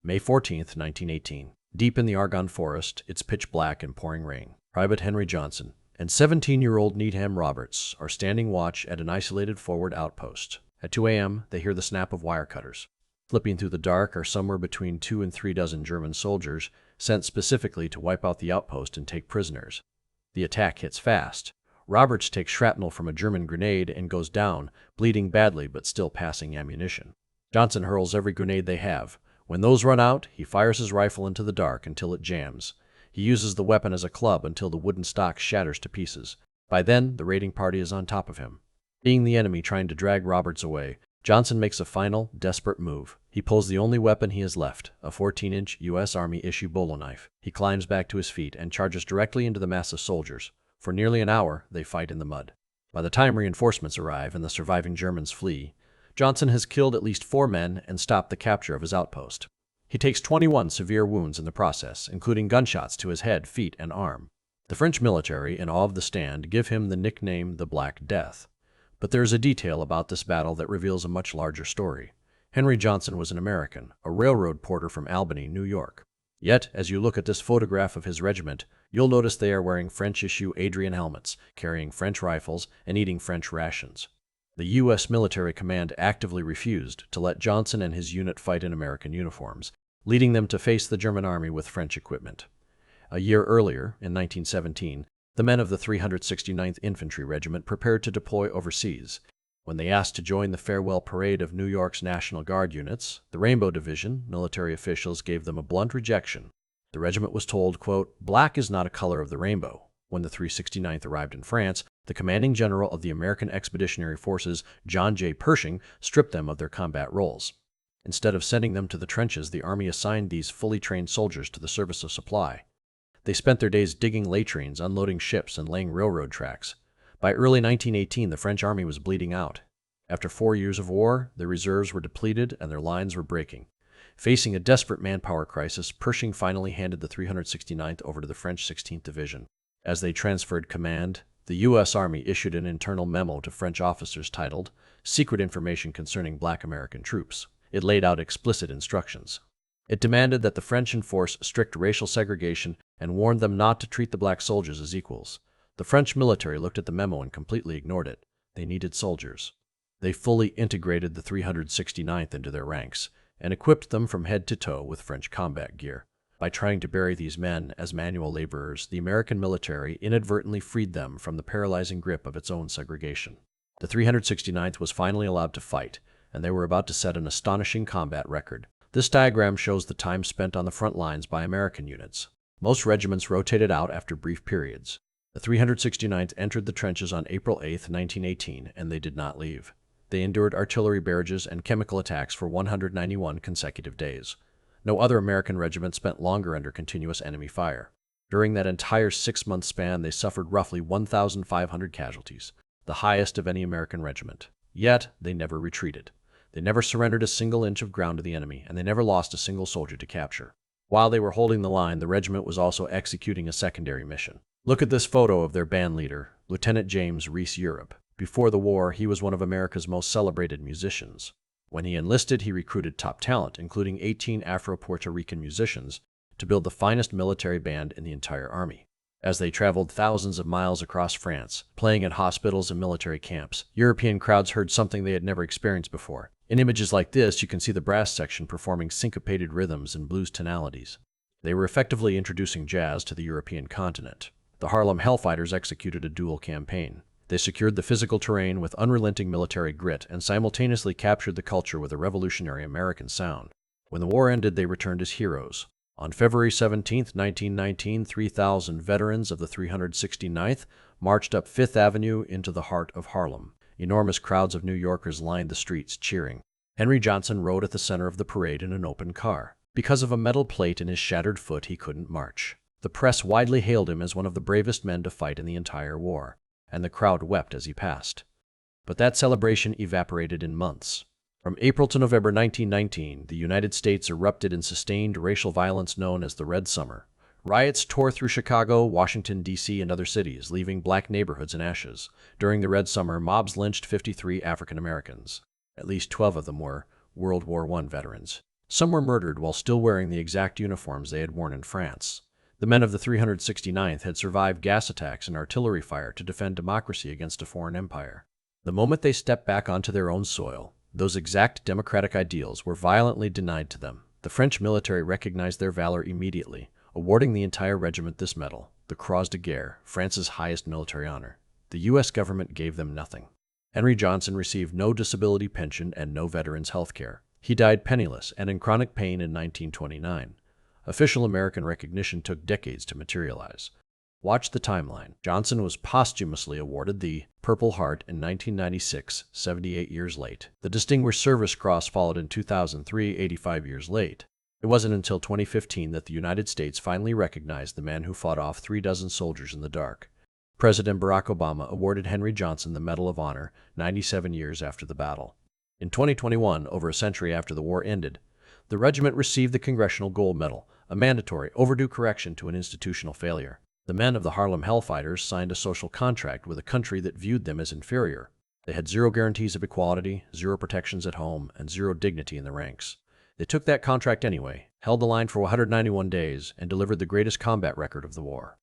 May 14, 1918. Deep in the Argonne Forest, it's pitch black and pouring rain. Private Henry Johnson and 17-year-old Needham Roberts are standing watch at an isolated forward outpost. At 2 a.m., they hear the snap of wire cutters. Flipping through the dark are somewhere between 2 and 3 dozen German soldiers sent specifically to wipe out the outpost and take prisoners. The attack hits fast. Roberts takes shrapnel from a German grenade and goes down, bleeding badly but still passing ammunition. Johnson hurls every grenade they have. When those run out, he fires his rifle into the dark until it jams. He uses the weapon as a club until the wooden stock shatters to pieces. By then, the raiding party is on top of him. Seeing the enemy trying to drag Roberts away, Johnson makes a final, desperate move. He pulls the only weapon he has left, a 14-inch U.S. Army-issue bolo knife. He climbs back to his feet and charges directly into the mass of soldiers. For nearly an hour, they fight in the mud. By the time reinforcements arrive and the surviving Germans flee, Johnson has killed at least 4 men and stopped the capture of his outpost. He takes 21 severe wounds in the process, including gunshots to his head, feet, and arm. The French military, in awe of the stand, give him the nickname the Black Death. But there is a detail about this battle that reveals a much larger story. Henry Johnson was an American, a railroad porter from Albany, New York. Yet, as you look at this photograph of his regiment, you'll notice they are wearing French-issue Adrian helmets, carrying French rifles, and eating French rations. The U.S. military command actively refused to let Johnson and his unit fight in American uniforms, leading them to face the German army with French equipment. A year earlier, in 1917, the men of the 369th Infantry Regiment prepared to deploy overseas. When they asked to join the farewell parade of New York's National Guard units, the Rainbow Division, military officials gave them a blunt rejection. The regiment was told, quote, "Black is not a color of the rainbow." When the 369th arrived in France, the commanding general of the American Expeditionary Forces, John J. Pershing, stripped them of their combat roles. Instead of sending them to the trenches, the Army assigned these fully trained soldiers to the service of supply. They spent their days digging latrines, unloading ships, and laying railroad tracks. By early 1918, the French Army was bleeding out. After 4 years of war, their reserves were depleted and their lines were breaking. Facing a desperate manpower crisis, Pershing finally handed the 369th over to the French 16th Division. As they transferred command, the U.S. Army issued an internal memo to French officers titled Secret Information Concerning Black American Troops. It laid out explicit instructions. It demanded that the French enforce strict racial segregation and warned them not to treat the black soldiers as equals. The French military looked at the memo and completely ignored it. They needed soldiers. They fully integrated the 369th into their ranks and equipped them from head to toe with French combat gear. By trying to bury these men as manual laborers, the American military inadvertently freed them from the paralyzing grip of its own segregation. The 369th was finally allowed to fight, and they were about to set an astonishing combat record. This diagram shows the time spent on the front lines by American units. Most regiments rotated out after brief periods. The 369th entered the trenches on April 8, 1918, and they did not leave. They endured artillery barrages and chemical attacks for 191 consecutive days. No other American regiment spent longer under continuous enemy fire. During that entire 6-month span, they suffered roughly 1,500 casualties, the highest of any American regiment. Yet, they never retreated. They never surrendered a single inch of ground to the enemy, and they never lost a single soldier to capture. While they were holding the line, the regiment was also executing a secondary mission. Look at this photo of their band leader, Lieutenant James Reese Europe. Before the war, he was one of America's most celebrated musicians. When he enlisted, he recruited top talent, including 18 Afro-Puerto Rican musicians, to build the finest military band in the entire army. As they traveled thousands of miles across France, playing at hospitals and military camps, European crowds heard something they had never experienced before. In images like this, you can see the brass section performing syncopated rhythms and blues tonalities. They were effectively introducing jazz to the European continent. The Harlem Hellfighters executed a dual campaign. They secured the physical terrain with unrelenting military grit and simultaneously captured the culture with a revolutionary American sound. When the war ended, they returned as heroes. On February 17, 1919, 3,000 veterans of the 369th marched up Fifth Avenue into the heart of Harlem. Enormous crowds of New Yorkers lined the streets, cheering. Henry Johnson rode at the center of the parade in an open car. Because of a metal plate in his shattered foot, he couldn't march. The press widely hailed him as one of the bravest men to fight in the entire war, and the crowd wept as he passed. But that celebration evaporated in months. From April to November 1919, the United States erupted in sustained racial violence known as the Red Summer. Riots tore through Chicago, Washington, D.C., and other cities, leaving black neighborhoods in ashes. During the Red Summer, mobs lynched 53 African Americans. At least 12 of them were World War I veterans. Some were murdered while still wearing the exact uniforms they had worn in France. The men of the 369th had survived gas attacks and artillery fire to defend democracy against a foreign empire. The moment they stepped back onto their own soil, those exact democratic ideals were violently denied to them. The French military recognized their valor immediately, awarding the entire regiment this medal, the Croix de Guerre, France's highest military honor. The U.S. government gave them nothing. Henry Johnson received no disability pension and no veterans' health care. He died penniless and in chronic pain in 1929. Official American recognition took decades to materialize. Watch the timeline. Johnson was posthumously awarded the Purple Heart in 1996, 78 years late. The Distinguished Service Cross followed in 2003, 85 years late. It wasn't until 2015 that the United States finally recognized the man who fought off 36 soldiers in the dark. President Barack Obama awarded Henry Johnson the Medal of Honor 97 years after the battle. In 2021, over a century after the war ended, the regiment received the Congressional Gold Medal, a mandatory, overdue correction to an institutional failure. The men of the Harlem Hellfighters signed a social contract with a country that viewed them as inferior. They had zero guarantees of equality, zero protections at home, and zero dignity in the ranks. They took that contract anyway, held the line for 191 days, and delivered the greatest combat record of the war.